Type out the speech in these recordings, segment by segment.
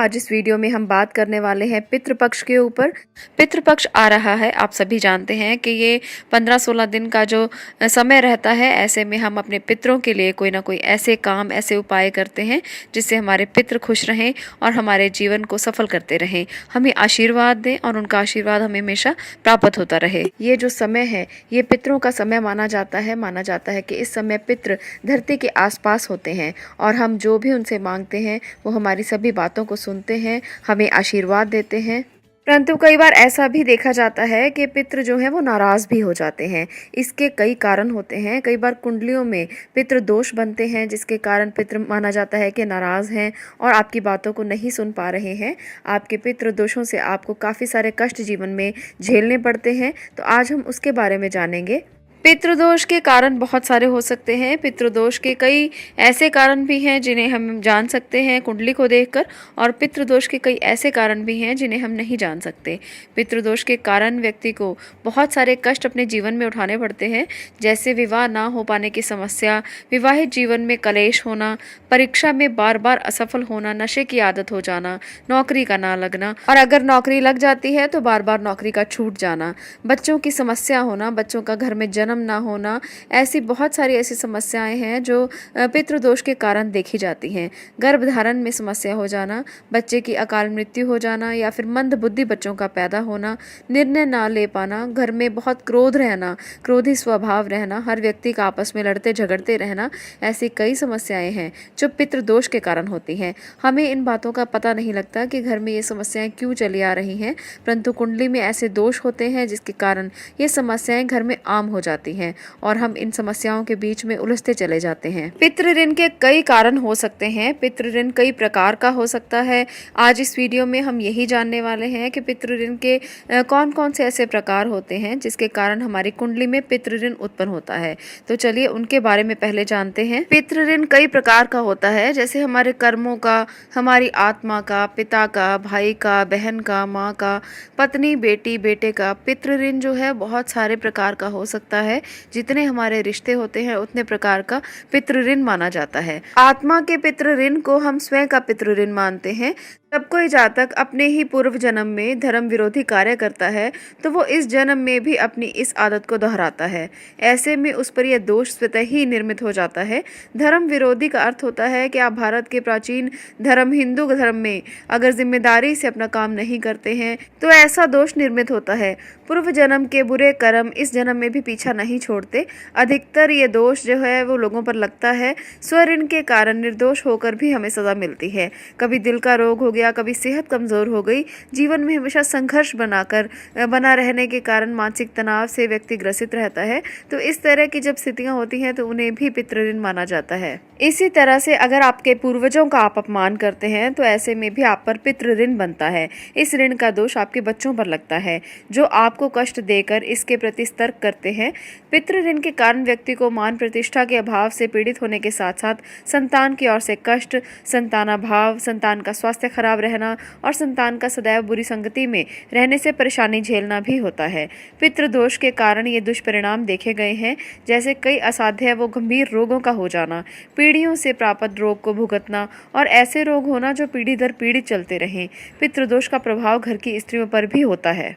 आज इस वीडियो में हम बात करने वाले हैं पितृपक्ष के ऊपर। पितृपक्ष आ रहा है, आप सभी जानते हैं कि ये 15-16 दिन का जो समय रहता है, ऐसे में हम अपने पितरों के लिए कोई ना कोई ऐसे काम, ऐसे उपाय करते हैं जिससे हमारे पितृ खुश रहें और हमारे जीवन को सफल करते रहें, हमें आशीर्वाद दें और उनका आशीर्वाद हमें हमेशा प्राप्त होता रहे। ये जो समय है, ये पितरों का समय माना जाता है। माना जाता है कि इस समय पितृ धरती के आसपास होते हैं और हम जो भी उनसे मांगते हैं वो हमारी सभी बातों को सुनते हैं, हमें आशीर्वाद देते हैं। परंतु कई बार ऐसा भी देखा जाता है कि पितृ जो हैं वो नाराज़ भी हो जाते हैं। इसके कई कारण होते हैं। कई बार कुंडलियों में पितृ दोष बनते हैं जिसके कारण पितृ माना जाता है कि नाराज़ हैं और आपकी बातों को नहीं सुन पा रहे हैं। आपके पितृ दोषों से आपको काफ़ी सारे कष्ट जीवन में झेलने पड़ते हैं। तो आज हम उसके बारे में जानेंगे। पितृदोष के कारण बहुत सारे हो सकते हैं। पितृदोष के कई ऐसे कारण भी हैं जिन्हें हम जान सकते हैं कुंडली को देखकर, और पितृदोष के कई ऐसे कारण भी हैं जिन्हें हम नहीं जान सकते। पितृदोष के कारण व्यक्ति को बहुत सारे कष्ट अपने जीवन में उठाने पड़ते हैं, जैसे विवाह ना हो पाने की समस्या, विवाहित जीवन में कलेश होना, परीक्षा में बार बार असफल होना, नशे की आदत हो जाना, नौकरी का ना लगना, और अगर नौकरी लग जाती है तो बार बार नौकरी का छूट जाना, बच्चों की समस्या होना, बच्चों का घर में जन्म ना होना। ऐसी बहुत सारी ऐसी समस्याएं हैं जो पितृदोष के कारण देखी जाती हैं। गर्भधारण में समस्या हो जाना, बच्चे की अकाल मृत्यु हो जाना, या फिर मंद बुद्धि बच्चों का पैदा होना, निर्णय ना ले पाना, घर में बहुत क्रोध रहना, क्रोधी स्वभाव रहना, हर व्यक्ति का आपस में लड़ते झगड़ते रहना, ऐसी कई समस्याएं हैं जो पितृदोष के कारण होती हैं। हमें इन बातों का पता नहीं लगता कि घर में ये समस्याएं क्यों चली आ रही हैं, परंतु कुंडली में ऐसे दोष होते हैं जिसके कारण ये समस्याएं घर में आम हो जाती हैं और हम इन समस्याओं के बीच में उलझते चले जाते हैं। पितृ ऋण के कई कारण हो सकते हैं। पितृ ऋण कई प्रकार का हो सकता है। आज इस वीडियो में हम यही जानने वाले हैं कि पितृ ऋण के कौन कौन से ऐसे प्रकार होते हैं जिसके कारण हमारी कुंडली में पितृ ऋण उत्पन्न होता है। तो चलिए उनके बारे में पहले जानते हैं। पितृ ऋण कई प्रकार का होता है, जैसे हमारे कर्मों का, हमारी आत्मा का, पिता का, भाई का, बहन का, माँ का, पत्नी, बेटी, बेटे का। पितृ ऋण जो है बहुत सारे प्रकार का हो सकता है। जितने हमारे रिश्ते होते हैं उतने प्रकार का पितृ ऋण माना जाता है। आत्मा के पितृ ऋण को हम स्वयं का पितृ ऋण मानते हैं। जब कोई जातक अपने ही पूर्व जन्म में धर्म विरोधी कार्य करता है तो वो इस जन्म में भी अपनी इस आदत को दोहराता है। ऐसे में उस पर यह दोष स्वतः ही निर्मित हो जाता है। धर्म विरोधी का अर्थ होता है कि आप भारत के प्राचीन धर्म हिंदू धर्म में अगर जिम्मेदारी से अपना काम नहीं करते हैं तो ऐसा दोष निर्मित होता है। पूर्व जन्म के बुरे कर्म इस जन्म में भी पीछा नहीं छोड़ते। अधिकतर ये दोष जो है वो लोगों पर लगता है। स्वऋण के कारण निर्दोष होकर भी हमें सजा मिलती है। कभी दिल का रोग हो गया, कभी सेहत कमजोर हो गई, जीवन में हमेशा संघर्ष बना रहने के कारण मानसिक तनाव से व्यक्ति ग्रसित रहता है। तो इस तरह की जब स्थितियां होती हैं तो उन्हें भी पितृ ऋण माना जाता है। इसी तरह से अगर आपके पूर्वजों का आप अपमान करते हैं तो ऐसे में भी आप पर पितृ ऋण बनता है। इस ऋण का दोष आपके बच्चों पर लगता है जो आपको कष्ट देकर इसके प्रति सतर्क करते हैं। पितृ ऋण के कारण व्यक्ति को मान प्रतिष्ठा के अभाव से पीड़ित होने के साथ साथ संतान की ओर से कष्ट, संतानाभाव, संतान का स्वास्थ्य खराब रहना और संतान का सदैव बुरी संगति में रहने से परेशानी झेलना भी होता है। पितृदोष के कारण ये दुष्परिणाम देखे गए हैं, जैसे कई असाध्य व गंभीर रोगों का हो जाना, पीढ़ियों से प्राप्त रोग को भुगतना और ऐसे रोग होना जो पीढ़ी दर पीढ़ी चलते रहें। पितृदोष का प्रभाव घर की स्त्रियों पर भी होता है।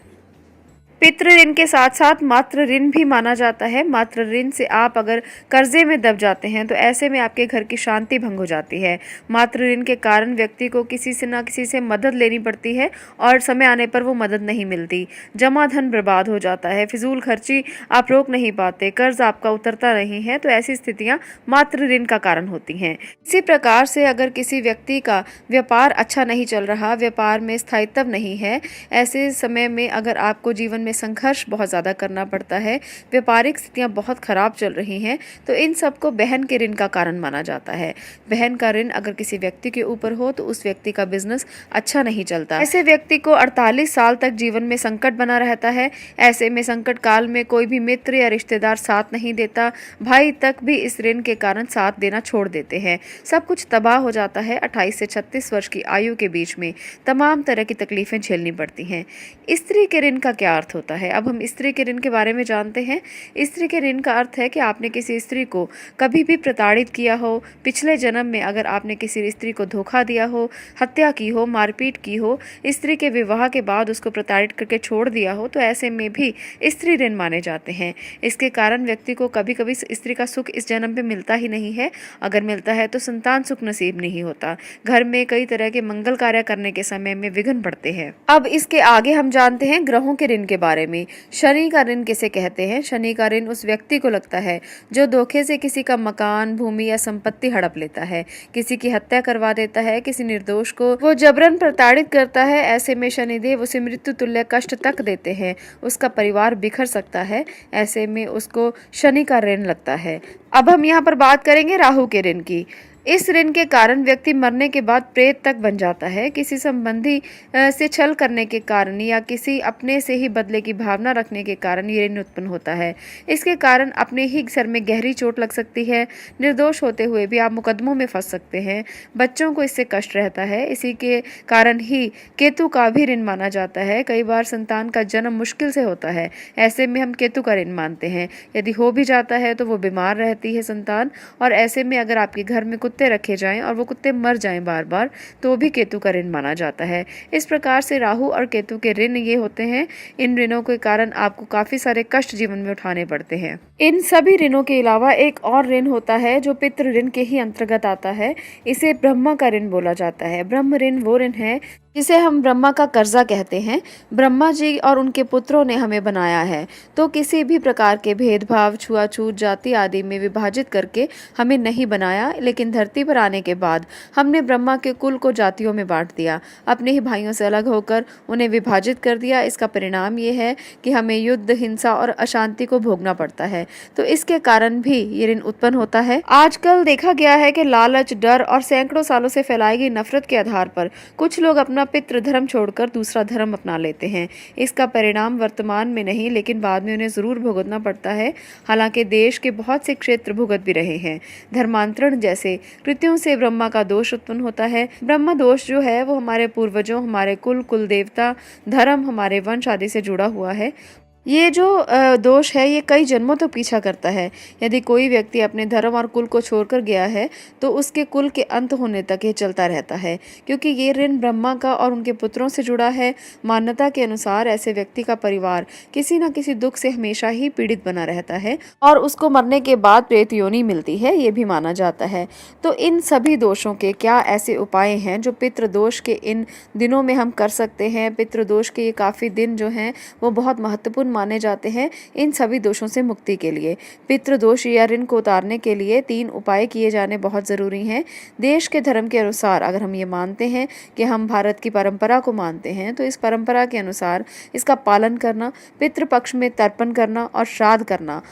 पितृ ऋण के साथ साथ मातृ ऋण भी माना जाता है। मातृ ऋण से आप अगर कर्जे में दब जाते हैं तो ऐसे में आपके घर की शांति भंग हो जाती है। मातृ ऋण के कारण व्यक्ति को किसी से ना किसी से मदद लेनी पड़ती है और समय आने पर वो मदद नहीं मिलती। जमा धन बर्बाद हो जाता है, फिजूल खर्ची आप रोक नहीं पाते, कर्ज आपका उतरता नहीं है। तो ऐसी स्थितियां मातृ ऋण का कारण होती हैं। इसी प्रकार से अगर किसी व्यक्ति का व्यापार अच्छा नहीं चल रहा, व्यापार में स्थायित्व नहीं है, ऐसे समय में अगर आपको जीवन में संघर्ष बहुत ज़्यादा करना पड़ता है, व्यापारिक स्थितियां बहुत खराब चल रही हैं, तो इन सबको बहन के ऋण का कारण माना जाता है। बहन का ऋण अगर किसी व्यक्ति के ऊपर हो तो उस व्यक्ति का बिजनेस अच्छा नहीं चलता। ऐसे व्यक्ति को 48 साल तक जीवन में संकट बना रहता है। ऐसे में संकट काल में कोई भी मित्र या रिश्तेदार साथ नहीं देता। भाई तक भी इस ऋण के कारण साथ देना छोड़ देते हैं। सब कुछ तबाह हो जाता है। 28 से 36 वर्ष की आयु के बीच में तमाम तरह की तकलीफें झेलनी पड़ती हैं। स्त्री के ऋण का क्या अर्थ होता है। अब हम स्त्री के ऋण के बारे में जानते हैं। स्त्री के ऋण का अर्थ है कि आपने किसी स्त्री को कभी भी प्रताड़ित किया हो, पिछले जन्म में अगर आपने किसी स्त्री को धोखा दिया हो, हत्या की हो, मारपीट की हो, स्त्री के विवाह के बाद उसको प्रताड़ित करके छोड़ दिया हो, तो ऐसे में भी स्त्री ऋण माने जाते हैं। इसके कारण व्यक्ति को कभी कभी स्त्री का सुख इस जन्म पे मिलता ही नहीं है। अगर मिलता है तो संतान सुख नसीब नहीं होता। घर में कई तरह के मंगल कार्य करने के समय में विघ्न पड़ते हैं। अब इसके आगे हम जानते हैं ग्रहों के ऋण के बारे में। शनि का ऋण किसे कहते हैं? शनि का ऋण उस व्यक्ति को लगता है जो धोखे से किसी का मकान, भूमि या संपत्ति हड़प लेता है, किसी की हत्या करवा देता है, किसी निर्दोष को वो जबरन प्रताड़ित करता है। ऐसे में शनिदेव उसे मृत्यु तुल्य कष्ट तक देते हैं, उसका परिवार बिखर सकता है। ऐसे में उसको शनि का ऋण लगता है। अब हम यहाँ पर बात करेंगे राहु के ऋण की। इस ऋण के कारण व्यक्ति मरने के बाद प्रेत तक बन जाता है। किसी संबंधी से छल करने के कारण या किसी अपने से ही बदले की भावना रखने के कारण ये ऋण उत्पन्न होता है। इसके कारण अपने ही सर में गहरी चोट लग सकती है। निर्दोष होते हुए भी आप मुकदमों में फंस सकते हैं। बच्चों को इससे कष्ट रहता है। इसी के कारण ही केतु का भी ऋण माना जाता है। कई बार संतान का जन्म मुश्किल से होता है, ऐसे में हम केतु का ऋण मानते हैं। यदि हो भी जाता है तो वो बीमार रहती है संतान, और ऐसे में अगर आपके घर में कुत्ते रखे जाएं और वो कुत्ते मर जाएं बार बार, तो भी केतु का ऋण माना जाता है। इस प्रकार से राहु और केतु के ऋण ये होते हैं। इन ऋणों के कारण आपको काफी सारे कष्ट जीवन में उठाने पड़ते हैं। इन सभी ऋणों के अलावा एक और ऋण होता है जो पितृ ऋण के ही अंतर्गत आता है। इसे ब्रह्मा का ऋण बोला जाता है। ब्रह्म ऋण वो ऋण है जिसे हम ब्रह्मा का कर्जा कहते हैं। ब्रह्मा जी और उनके पुत्रों ने हमें बनाया है, तो किसी भी प्रकार के भेदभाव, छुआछूत, जाति आदि में विभाजित करके हमें नहीं बनाया, लेकिन धरती पर आने के बाद हमने ब्रह्मा के कुल को जातियों में बांट दिया, अपने ही भाइयों से अलग होकर उन्हें विभाजित कर दिया। इसका परिणाम ये है कि हमें युद्ध, हिंसा और अशांति को भोगना पड़ता है। तो इसके कारण भी ये ऋण उत्पन्न होता है। आजकल देखा गया है कि लालच, डर और सैकड़ों सालों से फैलाई गई नफरत के आधार पर कुछ लोग अपना पितृ धर्म छोड़कर दूसरा धर्म अपना लेते हैं। इसका परिणाम वर्तमान में नहीं, लेकिन बाद में उन्हें जरूर भुगतना पड़ता है। हालांकि देश के बहुत से क्षेत्र भुगत भी रहे हैं। धर्मांतरण जैसे कृत्यों से ब्रह्मा का दोष उत्पन्न होता है। ब्रह्म दोष जो है वो हमारे पूर्वजों, हमारे कुल देवता, धर्म, हमारे वंश आदि से जुड़ा हुआ है। ये जो दोष है ये कई जन्मों तक पीछा करता है। यदि कोई व्यक्ति अपने धर्म और कुल को छोड़कर गया है तो उसके कुल के अंत होने तक ये चलता रहता है, क्योंकि ये ऋण ब्रह्मा का और उनके पुत्रों से जुड़ा है। मान्यता के अनुसार ऐसे व्यक्ति का परिवार किसी न किसी दुख से हमेशा ही पीड़ित बना रहता है और उसको मरने के बाद प्रेत योनि मिलती है, ये भी माना जाता है। तो इन सभी दोषों के क्या ऐसे उपाय हैं जो पितृदोष के इन दिनों में हम कर सकते हैं? पितृदोष के ये काफ़ी दिन जो हैं वो बहुत महत्वपूर्ण माने जाते हैं इन सभी दोषों से मुक्ति के लिए। पितृदोष या ऋण को उतारने के लिए 3 उपाय किए जाने बहुत ज़रूरी हैं। देश के धर्म के अनुसार अगर हम ये मानते हैं कि हम भारत की परंपरा को मानते हैं, तो इस परंपरा के अनुसार इसका पालन करना, पितृपक्ष में तर्पण करना और श्राद्ध करना,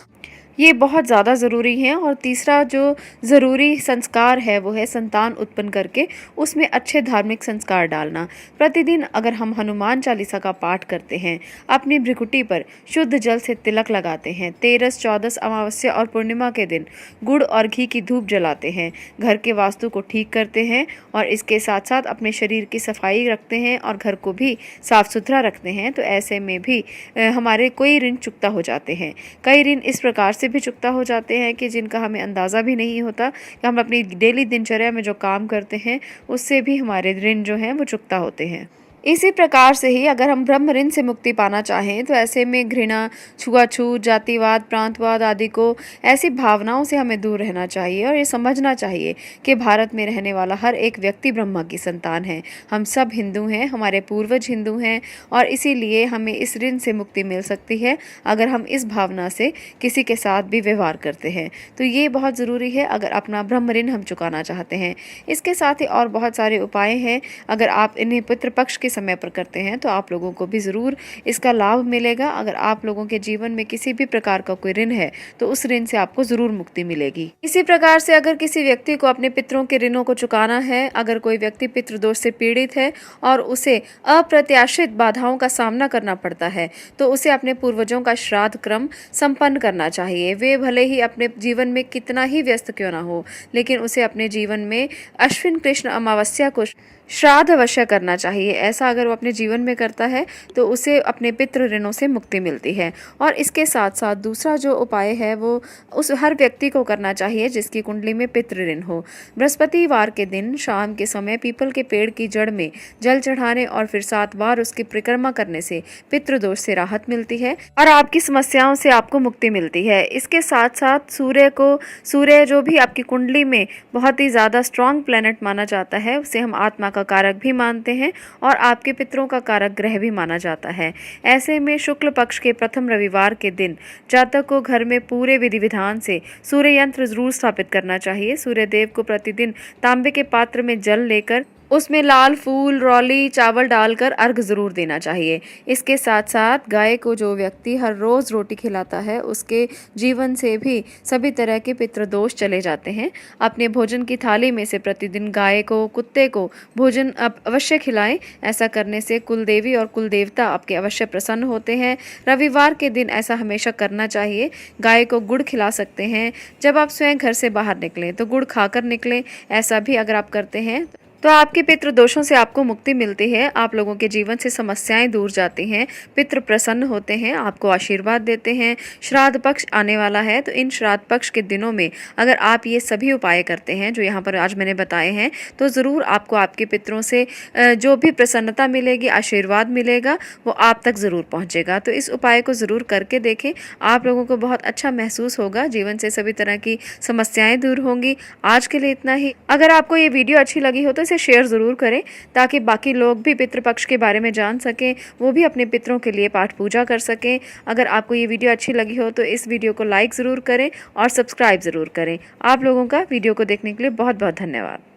ये बहुत ज़्यादा ज़रूरी है। और तीसरा जो ज़रूरी संस्कार है वो है संतान उत्पन्न करके उसमें अच्छे धार्मिक संस्कार डालना। प्रतिदिन अगर हम हनुमान चालीसा का पाठ करते हैं, अपनी भ्रिकुटी पर शुद्ध जल से तिलक लगाते हैं, 13, 14 अमावस्या और पूर्णिमा के दिन गुड़ और घी की धूप जलाते हैं, घर के वास्तु को ठीक करते हैं और इसके साथ साथ अपने शरीर की सफाई रखते हैं और घर को भी साफ सुथरा रखते हैं, तो ऐसे में भी हमारे कोई ऋण चुकता हो जाते हैं। कई ऋण इस प्रकार से भी चुकता हो जाते हैं कि जिनका हमें अंदाज़ा भी नहीं होता कि हम अपनी डेली दिनचर्या में जो काम करते हैं उससे भी हमारे ऋण जो हैं वो चुकता होते हैं। इसी प्रकार से ही अगर हम ब्रह्म ऋण से मुक्ति पाना चाहें तो ऐसे में घृणा, छुआछूत, जातिवाद, प्रांतवाद आदि को ऐसी भावनाओं से हमें दूर रहना चाहिए और ये समझना चाहिए कि भारत में रहने वाला हर एक व्यक्ति ब्रह्मा की संतान है। हम सब हिंदू हैं, हमारे पूर्वज हिंदू हैं और इसीलिए हमें इस ऋण से मुक्ति मिल सकती है अगर हम इस भावना से किसी के साथ भी व्यवहार करते हैं। तो ये बहुत ज़रूरी है अगर अपना ब्रह्म ऋण हम चुकाना चाहते हैं। इसके साथ ही और बहुत सारे उपाय हैं। अगर आप इन्हें पितृपक्ष के समय पर करते हैं तो आप लोगों को भी ज़रूर इसका लाभ मिलेगा। अगर आप लोगों के जीवन में किसी भी प्रकार का कोई ऋण है तो उस ऋण से आपको ज़रूर मुक्ति मिलेगी। इसी प्रकार से अगर किसी व्यक्ति को अपने पितरों के ऋणों को चुकाना है, अगर कोई व्यक्ति पितृदोष से पीड़ित है और उसे अप्रत्याशित बाधाओं का सामना करना पड़ता है, तो उसे अपने पूर्वजों का श्राद्ध क्रम संपन्न करना चाहिए। वे भले ही अपने जीवन में कितना ही व्यस्त क्यों ना हो, लेकिन उसे अपने जीवन में अश्विन कृष्ण अमावस्या को श्राद्ध अवश्य करना चाहिए। ऐसा अगर वो अपने जीवन में करता है तो उसे अपने पितृ ऋणों से मुक्ति मिलती है। और इसके साथ साथ दूसरा जो उपाय है वो उस हर व्यक्ति को करना चाहिए जिसकी कुंडली में पितृ ऋण हो। बृहस्पतिवार के दिन शाम के समय पीपल के पेड़ की जड़ में जल चढ़ाने और फिर 7 बार उसकी परिक्रमा करने से पितृदोष से राहत मिलती है और आपकी समस्याओं से आपको मुक्ति मिलती है। इसके साथ साथ सूर्य जो भी आपकी कुंडली में बहुत ही ज़्यादा स्ट्रॉन्ग प्लैनेट माना जाता है, उसे हम आत्मा का कारक भी मानते हैं और आपके पितरों का कारक ग्रह भी माना जाता है। ऐसे में शुक्ल पक्ष के प्रथम रविवार के दिन जातक को घर में पूरे विधि विधान से सूर्य यंत्र जरूर स्थापित करना चाहिए। सूर्य देव को प्रतिदिन तांबे के पात्र में जल लेकर उसमें लाल फूल, रौली, चावल डालकर अर्घ जरूर देना चाहिए। इसके साथ साथ गाय को जो व्यक्ति हर रोज़ रोटी खिलाता है उसके जीवन से भी सभी तरह के पितृदोष चले जाते हैं। अपने भोजन की थाली में से प्रतिदिन गाय को, कुत्ते को भोजन अवश्य खिलाएं। ऐसा करने से कुल देवी और कुल देवता आपके अवश्य प्रसन्न होते हैं। रविवार के दिन ऐसा हमेशा करना चाहिए। गाय को गुड़ खिला सकते हैं। जब आप स्वयं घर से बाहर निकलें तो गुड़ खाकर निकलें। ऐसा भी अगर आप करते हैं तो आपके पितृ दोषों से आपको मुक्ति मिलती है। आप लोगों के जीवन से समस्याएं दूर जाती हैं, पितृ प्रसन्न होते हैं, आपको आशीर्वाद देते हैं। श्राद्ध पक्ष आने वाला है तो इन श्राद्ध पक्ष के दिनों में अगर आप ये सभी उपाय करते हैं जो यहाँ पर आज मैंने बताए हैं तो ज़रूर आपको आपके पितरों से जो भी प्रसन्नता मिलेगी, आशीर्वाद मिलेगा, वो आप तक ज़रूर पहुँचेगा। तो इस उपाय को ज़रूर करके देखें, आप लोगों को बहुत अच्छा महसूस होगा। जीवन से सभी तरह की समस्याएं दूर होंगी। आज के लिए इतना ही। अगर आपको ये वीडियो अच्छी लगी हो तो इसे शेयर ज़रूर करें ताकि बाकी लोग भी पितृपक्ष के बारे में जान सकें, वो भी अपने पितरों के लिए पाठ पूजा कर सकें। अगर आपको ये वीडियो अच्छी लगी हो तो इस वीडियो को लाइक ज़रूर करें और सब्सक्राइब ज़रूर करें। आप लोगों का वीडियो को देखने के लिए बहुत बहुत धन्यवाद।